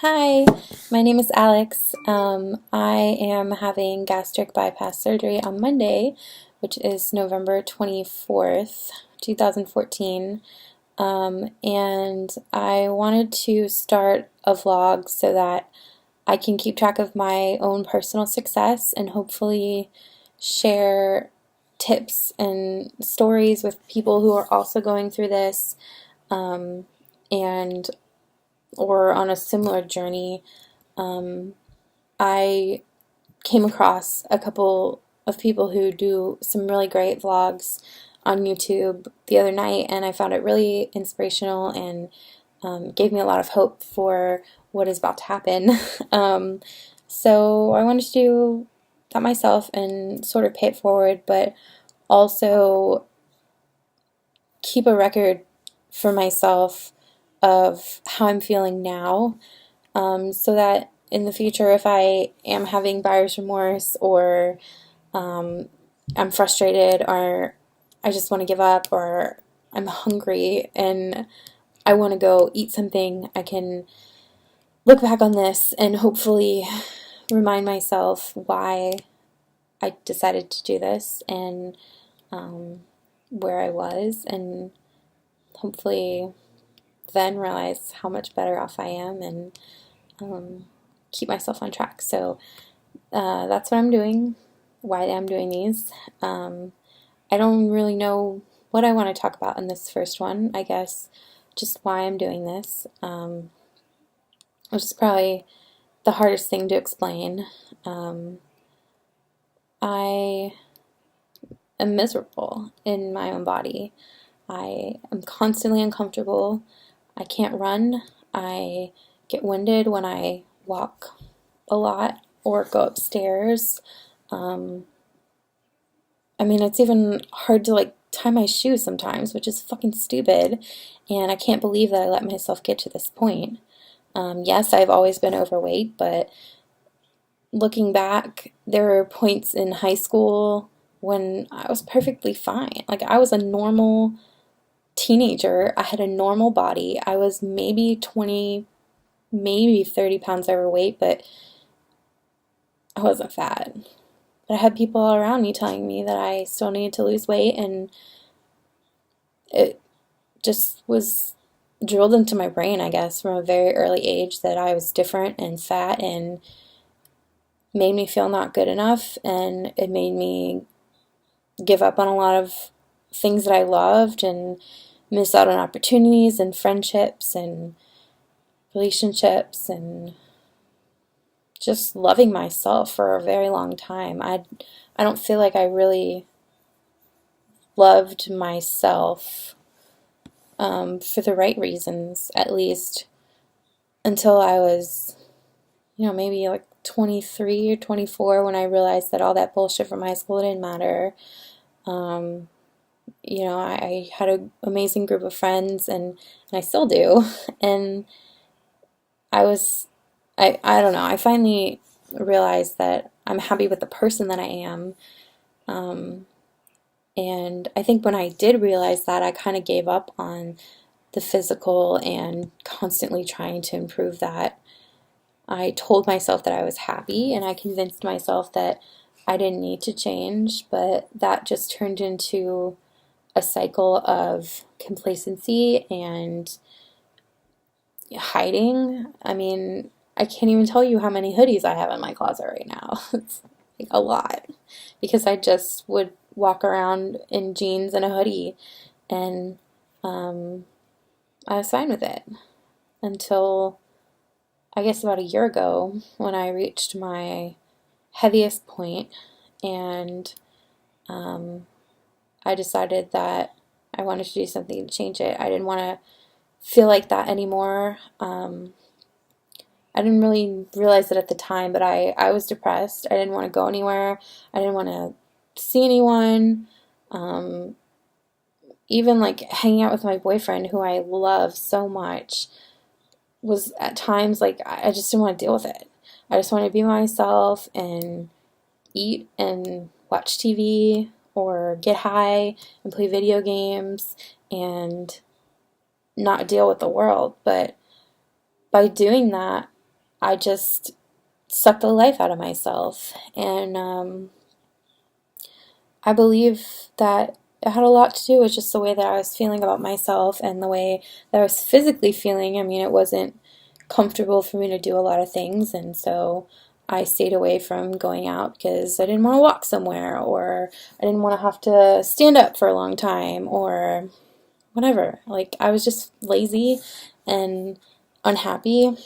Hi, my name is Alex. I am having gastric bypass surgery on Monday, which is November 24th, 2014. And I wanted to start a vlog so that I can keep track of my own personal success and hopefully share tips and stories with people who are also going through this, and or on a similar journey. I came across a couple of people who do some really great vlogs on YouTube the other night, and I found it really inspirational and gave me a lot of hope for what is about to happen. So I wanted to do that myself and sort of pay it forward, but also keep a record for myself of how I'm feeling now, so that in the future, if I am having buyer's remorse or I'm frustrated or I just want to give up or I'm hungry and I want to go eat something, I can look back on this and hopefully remind myself why I decided to do this and where I was, and hopefully then realize how much better off I am and keep myself on track. So that's what I'm doing, why I'm doing these. I don't really know what I want to talk about in this first one. I guess just why I'm doing this, which is probably the hardest thing to explain. I am miserable in my own body. I am constantly uncomfortable. I can't run. I get winded when I walk a lot or go upstairs. I mean, it's even hard to like tie my shoes sometimes, which is fucking stupid. And I can't believe that I let myself get to this point. Yes, I've always been overweight, but looking back, there were points in high school when I was perfectly fine. Like, I was a normal teenager. I had a normal body. I was maybe 20, maybe 30 pounds overweight, but I wasn't fat. But I had people all around me telling me that I still needed to lose weight, and it just was drilled into my brain, I guess, from a very early age that I was different and fat, and made me feel not good enough, and it made me give up on a lot of things that I loved and miss out on opportunities and friendships and relationships and just loving myself for a very long time. I don't feel like I really loved myself, for the right reasons, at least until I was, maybe like 23 or 24, when I realized that all that bullshit from high school didn't matter. I had an amazing group of friends, and I still do. And I was, I don't know, I finally realized that I'm happy with the person that I am. And I think when I did realize that, I kind of gave up on the physical and constantly trying to improve that. I told myself that I was happy, and I convinced myself that I didn't need to change, but that just turned into a cycle of complacency and hiding. I mean, I can't even tell you how many hoodies I have in my closet right now. It's like a lot, because I just would walk around in jeans and a hoodie, and I was fine with it until I guess about a year ago, when I reached my heaviest point, and I decided that I wanted to do something to change it. I didn't want to feel like that anymore. I didn't really realize it at the time, but I was depressed. I didn't want to go anywhere. I didn't want to see anyone. Even like hanging out with my boyfriend, who I love so much, was at times like I just didn't want to deal with it. I just wanted to be myself and eat and watch TV or get high and play video games and not deal with the world. But by doing that, I just sucked the life out of myself. And I believe that it had a lot to do with just the way that I was feeling about myself and the way that I was physically feeling. I mean, it wasn't comfortable for me to do a lot of things, and so I stayed away from going out because I didn't want to walk somewhere, or I didn't want to have to stand up for a long time, or whatever. Like, I was just lazy and unhappy,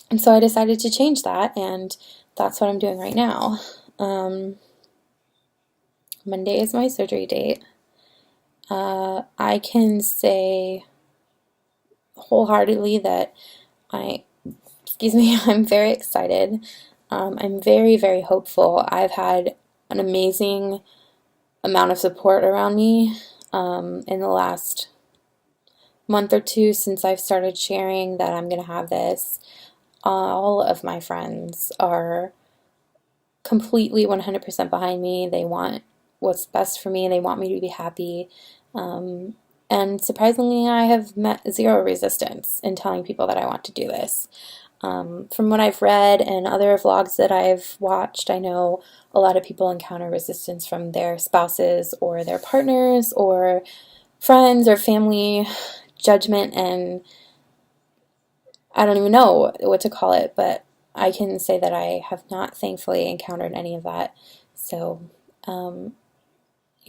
and so I decided to change that, and that's what I'm doing right now. Monday is my surgery date. I can say wholeheartedly that I'm very excited. I'm very, very hopeful. I've had an amazing amount of support around me in the last month or two since I've started sharing that I'm going to have this. All of my friends are completely 100% behind me. They want what's best for me. They want me to be happy. And surprisingly, I have met zero resistance in telling people that I want to do this. From what I've read and other vlogs that I've watched, I know a lot of people encounter resistance from their spouses or their partners or friends or family judgment, and I don't even know what to call it, but I can say that I have not thankfully encountered any of that. So,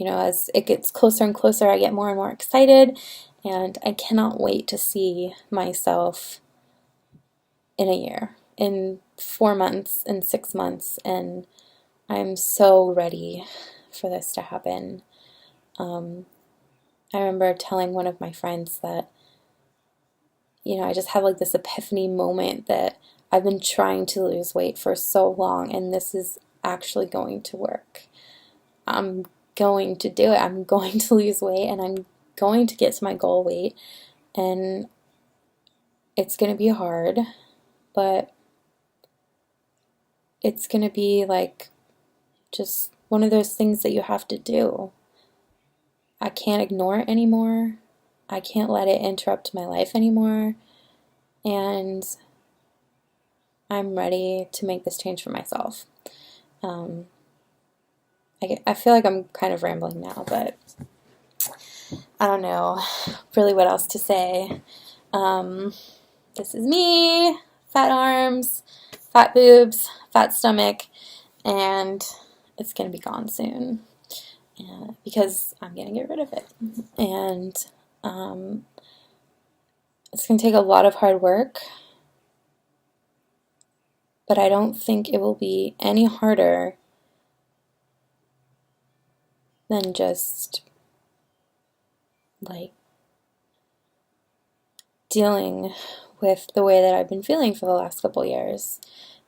as it gets closer and closer, I get more and more excited, and I cannot wait to see myself in a year, in 4 months, in 6 months, and I'm so ready for this to happen. I remember telling one of my friends that, I just had like this epiphany moment that I've been trying to lose weight for so long, and this is actually going to work. I'm going to do it. I'm going to lose weight, and I'm going to get to my goal weight, and it's going to be hard, but it's going to be like just one of those things that you have to do. I can't ignore it anymore. I can't let it interrupt my life anymore, and I'm ready to make this change for myself. I feel like I'm kind of rambling now, but I don't know really what else to say. This is me, fat arms, fat boobs, fat stomach, and it's going to be gone soon because I'm going to get rid of it. And it's going to take a lot of hard work, but I don't think it will be any harder than just like dealing with the way that I've been feeling for the last couple years,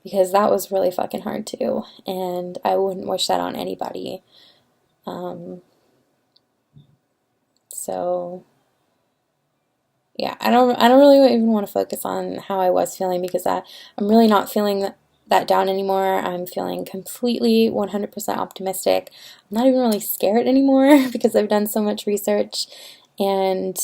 because that was really fucking hard too, and I wouldn't wish that on anybody. So yeah, I don't really even want to focus on how I was feeling, because I'm really not feeling that down anymore. I'm feeling completely 100% optimistic. I'm not even really scared anymore because I've done so much research and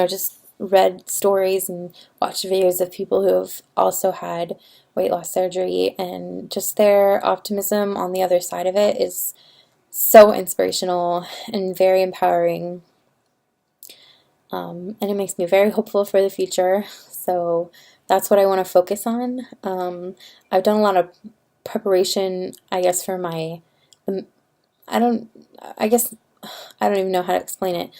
just read stories and watched videos of people who have also had weight loss surgery, and just their optimism on the other side of it is so inspirational and very empowering. And it makes me very hopeful for the future. So that's what I want to focus on. I've done a lot of preparation, I guess, for my, I don't, I guess, I don't even know how to explain it.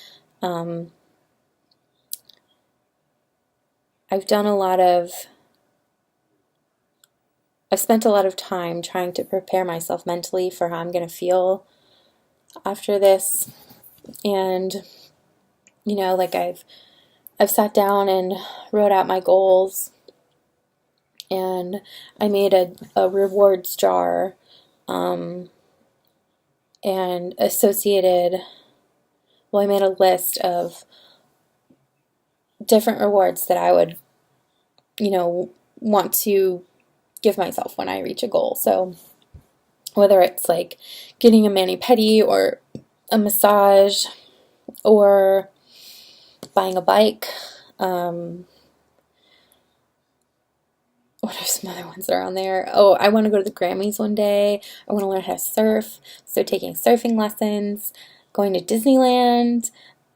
I've done a lot of, I've spent a lot of time trying to prepare myself mentally for how I'm going to feel after this. And, like I've sat down and wrote out my goals, and I made a rewards jar, and I made a list of different rewards that I would, want to give myself when I reach a goal. So whether it's like getting a mani-pedi or a massage or buying a bike, what are some other ones that are on there? Oh, I want to go to the Grammys one day. I want to learn how to surf. So taking surfing lessons, going to Disneyland,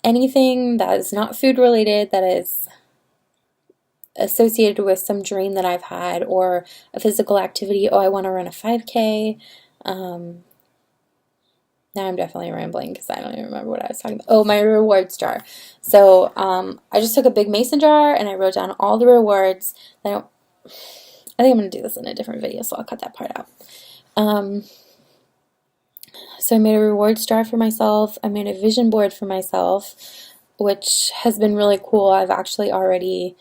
anything that is not food related, that is associated with some dream that I've had or a physical activity. Oh, I want to run a 5K. Now I'm definitely rambling because I don't even remember what I was talking about. Oh, my rewards jar. So I just took a big mason jar and I wrote down all the rewards. I think I'm going to do this in a different video, so I'll cut that part out. So I made a rewards jar for myself. I made a vision board for myself, which has been really cool. I've actually already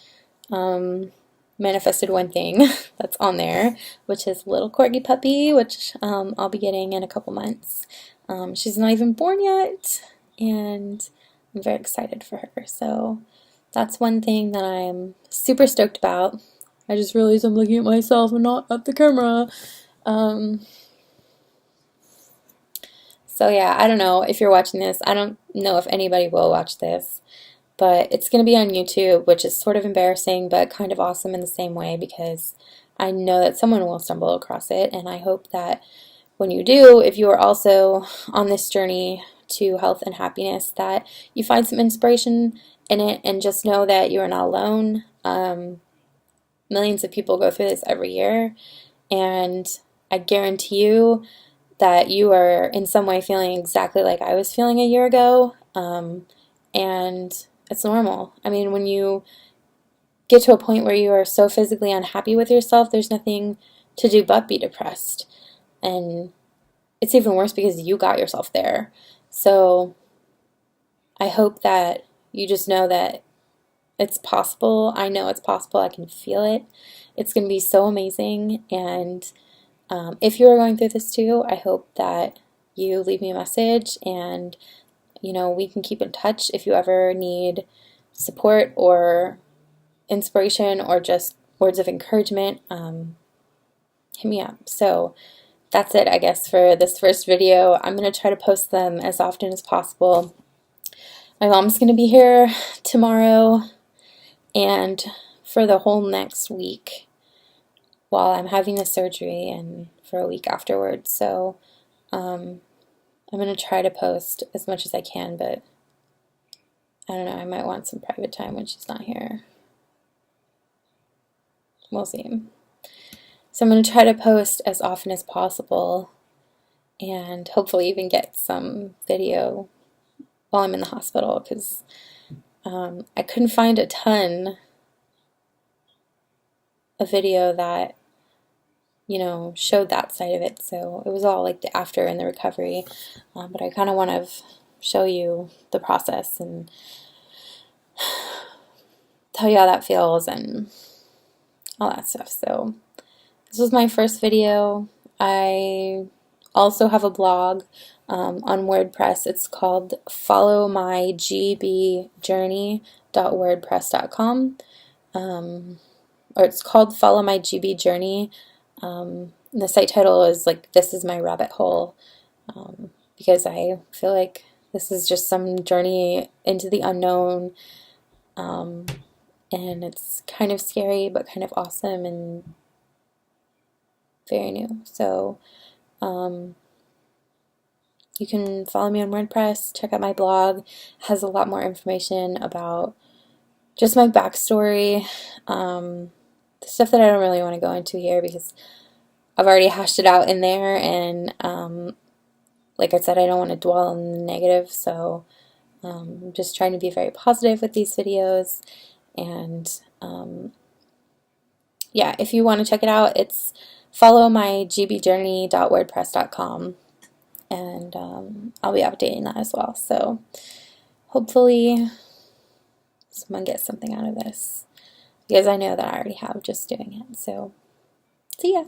manifested one thing that's on there, which is little corgi puppy, which I'll be getting in a couple months. She's not even born yet, and I'm very excited for her. So that's one thing that I'm super stoked about. I just realized I'm looking at myself and not at the camera. So yeah, I don't know if you're watching this. I don't know if anybody will watch this, but it's going to be on YouTube, which is sort of embarrassing, but kind of awesome in the same way, because I know that someone will stumble across it, and I hope that when you do, if you are also on this journey to health and happiness, that you find some inspiration in it, and just know that you are not alone. Millions of people go through this every year, and I guarantee you that you are in some way feeling exactly like I was feeling a year ago, and it's normal. I mean, when you get to a point where you are so physically unhappy with yourself, there's nothing to do but be depressed. And it's even worse because you got yourself there. So I hope that you just know that it's possible. I know it's possible. I can feel it. It's going to be so amazing. And if you are going through this too, I hope that you leave me a message, and we can keep in touch. If you ever need support or inspiration or just words of encouragement, hit me up. So that's it, I guess, for this first video. I'm going to try to post them as often as possible. My mom's going to be here tomorrow and for the whole next week while I'm having the surgery, and for a week afterwards. So I'm going to try to post as much as I can, but I don't know, I might want some private time when she's not here. We'll see. So I'm going to try to post as often as possible, and hopefully even get some video while I'm in the hospital, because I couldn't find a ton of video that showed that side of it. So it was all like the after and the recovery, but I kind of want to show you the process and tell you how that feels and all that stuff. So this was my first video. I also have a blog on WordPress. It's called followmygbjourney.wordpress.com, or it's called Follow My GB Journey. The site title is like This Is My Rabbit Hole, because I feel like this is just some journey into the unknown, and it's kind of scary but kind of awesome and very new. So you can follow me on WordPress, check out my blog. It has a lot more information about just my backstory, the stuff that I don't really want to go into here because I've already hashed it out in there, and like I said, I don't want to dwell on the negative, so I'm just trying to be very positive with these videos. And yeah, if you want to check it out, it's followmygbjourney.wordpress.com, and I'll be updating that as well. So hopefully someone gets something out of this, because I know that I already have just doing it. So see ya.